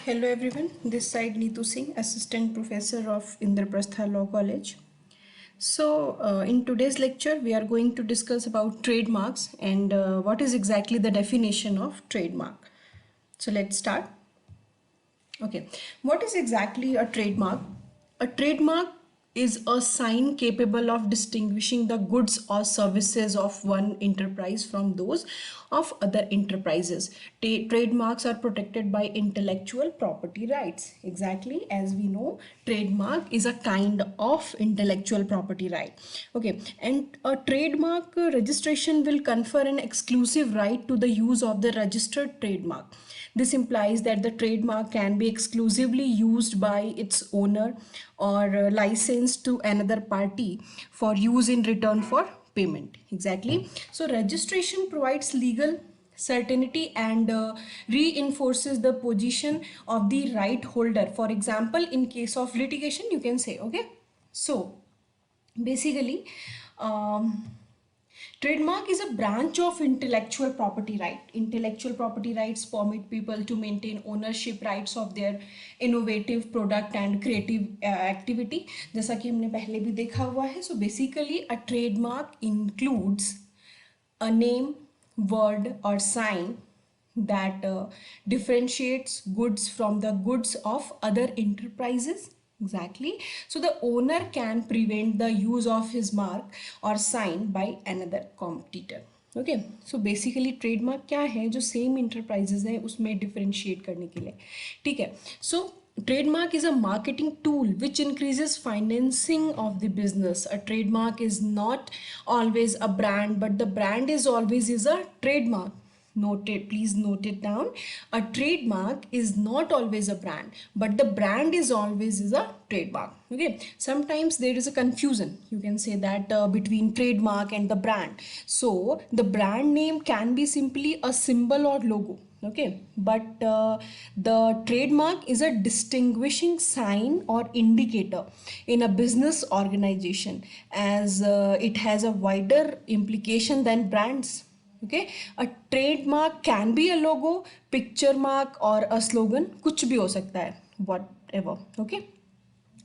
Hello everyone, this side Neetu Singh, Assistant Professor of Indraprastha Law College. In today's lecture, we are going to discuss about trademarks and what is exactly the definition of trademark. So let's start. Okay, what is exactly a trademark? A trademark is a sign capable of distinguishing the goods or services of one enterprise from those of other enterprises. Trademarks are protected by intellectual property rights. Exactly, as we know, trademark is a kind of intellectual property right. Okay, and a trademark registration will confer an exclusive right to the use of the registered trademark. This implies that the trademark can be exclusively used by its owner or licensed to another party for use in return for payment. Exactly. So registration provides legal certainty and reinforces the position of the right holder. For example, in case of litigation, you can say, okay. So basically, trademark is a branch of intellectual property right. Intellectual property rights permit people to maintain ownership rights of their innovative product and creative activity. जैसा कि हमने पहले भी देखा हुआ है. So basically, a trademark includes a name, word, or sign that differentiates goods from the goods of other enterprises. Exactly. So the owner can prevent the use of his mark or sign by another competitor. Okay. So basically trademark क्या है जो same enterprises है उसमें differentiate करने के लिए. ठीक है. So trademark is a marketing tool which increases financing of the business. A trademark is not always a brand, but the brand is always a trademark. Please note it down. A trademark is not always a brand, but the brand is always a trademark. Okay, sometimes there is a confusion, you can say that, between trademark and the brand. So the brand name can be simply a symbol or logo. Okay, but the trademark is a distinguishing sign or indicator in a business organization, as it has a wider implication than brands. Okay, a trademark can be a logo, picture mark, or a slogan. कुछ भी हो सकता है, whatever. Okay,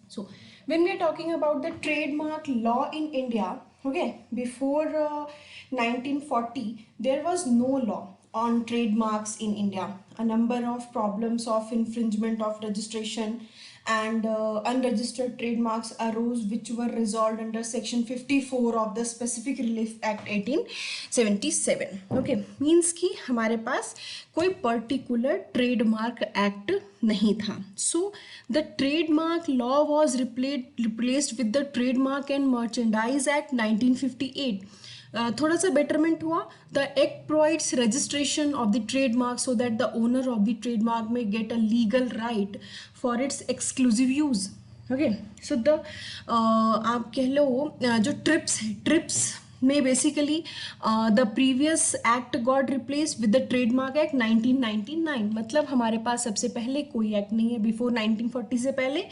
so when we are talking about the trademark law in India, okay, before 1940 there was no law on trademarks in India. A number of problems of infringement of registration and unregistered trademarks arose, which were resolved under section 54 of the Specific Relief Act 1877. Okay, means कि हमारे पास कोई particular trademark act नहीं था. So the trademark law was replaced with the Trademark and Merchandise Act 1958. थोड़ा सा betterment हुआ. The act provides registration of the trademark so that the owner of the trademark may get a legal right for its exclusive use. Okay, so the आप कह लो जो trips में basically the previous act got replaced with the Trademark Act 1999. मतलब हमारे पास सबसे पहले कोई act नहीं है, बिफोर 1940 से पहले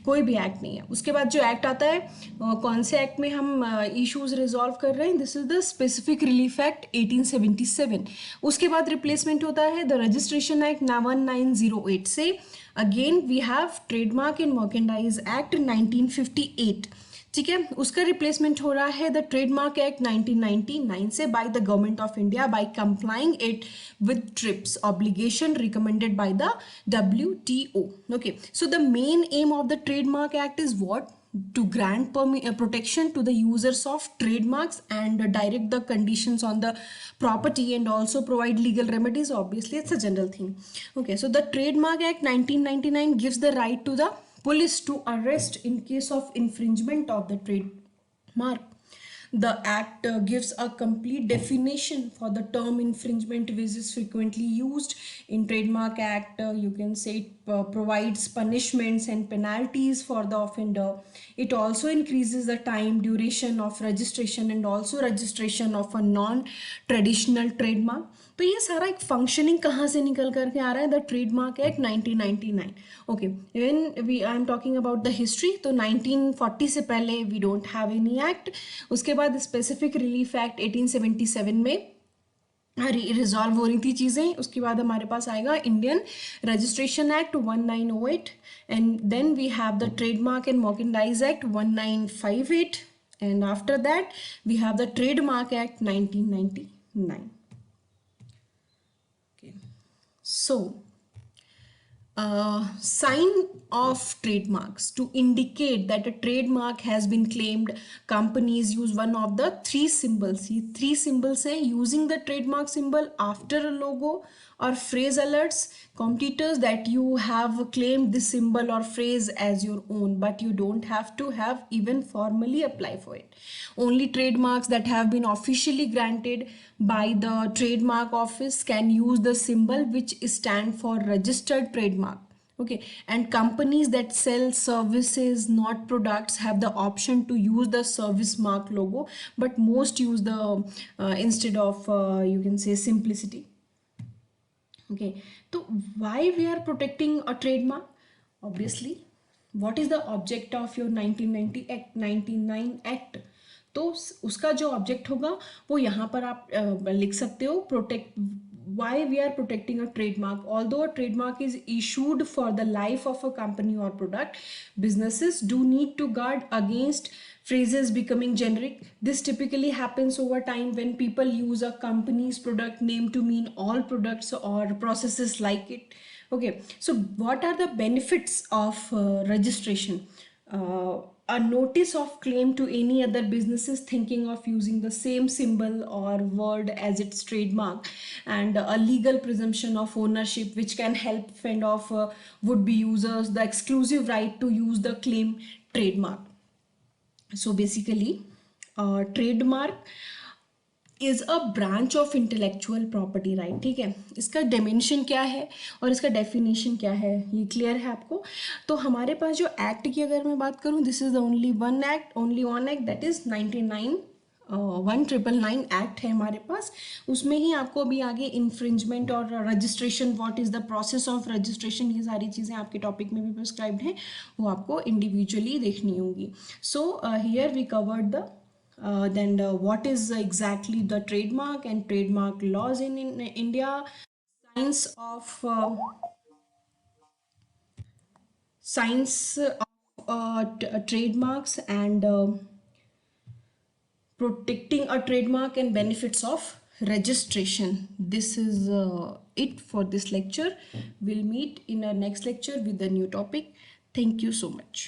कोई भी एक्ट नहीं है. उसके बाद जो एक्ट आता है, कौन से एक्ट में हम इश्यूज रिजॉल्व कर रहे हैं, this is the specific relief act 1877. उसके बाद रिप्लेसमेंट होता है द रजिस्ट्रेशन एक्ट 1908 से. Again we have trademark and merchandise act 1958. ठीक है, उसका रिप्लेसमेंट हो रहा है द ट्रेडमार्क एक्ट 1999 से by the government of India by complying it with trips obligation recommended by the WTO. Okay, so the main M of the trademark act is what? To grant protection to the users of trademarks and direct the conditions on the property and also provide legal remedies. Obviously it's a general thing. Okay, so the Trademark Act 1999 gives the right to the police to arrest in case of infringement of the trademark. The act gives a complete definition for the term infringement, which is frequently used in Trademark Act. You can say it provides punishments and penalties for the offender. It also increases the time duration of registration and also registration of a non-traditional trademark. तो ये सारा एक functioning कहाँ से निकल करके आ रहा है? The trademark act 1999. Okay, when I am talking about the history, तो 1940 से पहले we don't have any act. उसके बाद स्पेसिफिक रिलीफ एक्ट 1877 में रिजॉल्व हो रही थी चीज़ें। उसके बाद हमारे पास आएगा Indian registration act 1908, and then we have the trademark and merchandise act 1958, and after that we have the trademark act 1999. Okay. So sign of trademarks to indicate that a trademark has been claimed, companies use one of the three symbols. ये three symbols हैं. Using the trademark symbol after a logo or phrase alerts competitors that you have claimed this symbol or phrase as your own, but you don't have to have even formally apply for it. Only trademarks that have been officially granted by the trademark office can use the symbol which stand for registered trademark. Okay, and companies that sell services not products have the option to use the service mark logo, but most use the instead of you can say simplicity. Okay, so why we are protecting a trademark? Obviously, what is the object of your 1990 act 99 act? तो उसका जो object होगा वो यहाँ पर आप लिख सकते हो, protect, why we are protecting a trademark. Although a trademark is issued for the life of a company or product, businesses do need to guard against phrases becoming generic. This typically happens over time when people use a company's product name to mean all products or processes like it. Okay, so what are the benefits of registration? A notice of claim to any other businesses thinking of using the same symbol or word as its trademark, and a legal presumption of ownership which can help fend off would-be users the exclusive right to use the claim trademark. So basically, trademark is a branch of intellectual property right. ठीक है, इसका dimension क्या है और इसका definition क्या है, ये क्लियर है आपको. तो हमारे पास जो एक्ट की अगर मैं बात करूँ, this is only one act, only one act, that is 1999 act है हमारे पास. उसमें ही आपको अभी आगे इन्फ्रिंजमेंट और registration, what is the process of registration, ये सारी चीज़ें आपके टॉपिक में भी प्रिस्क्राइब्ड हैं, वो आपको इंडिविजुअली देखनी होंगी. So here we covered the then what is exactly the trademark and trademark laws in India, science of trademarks, and protecting a trademark and benefits of registration. This is it for this lecture. We'll meet in our next lecture with a new topic. Thank you so much.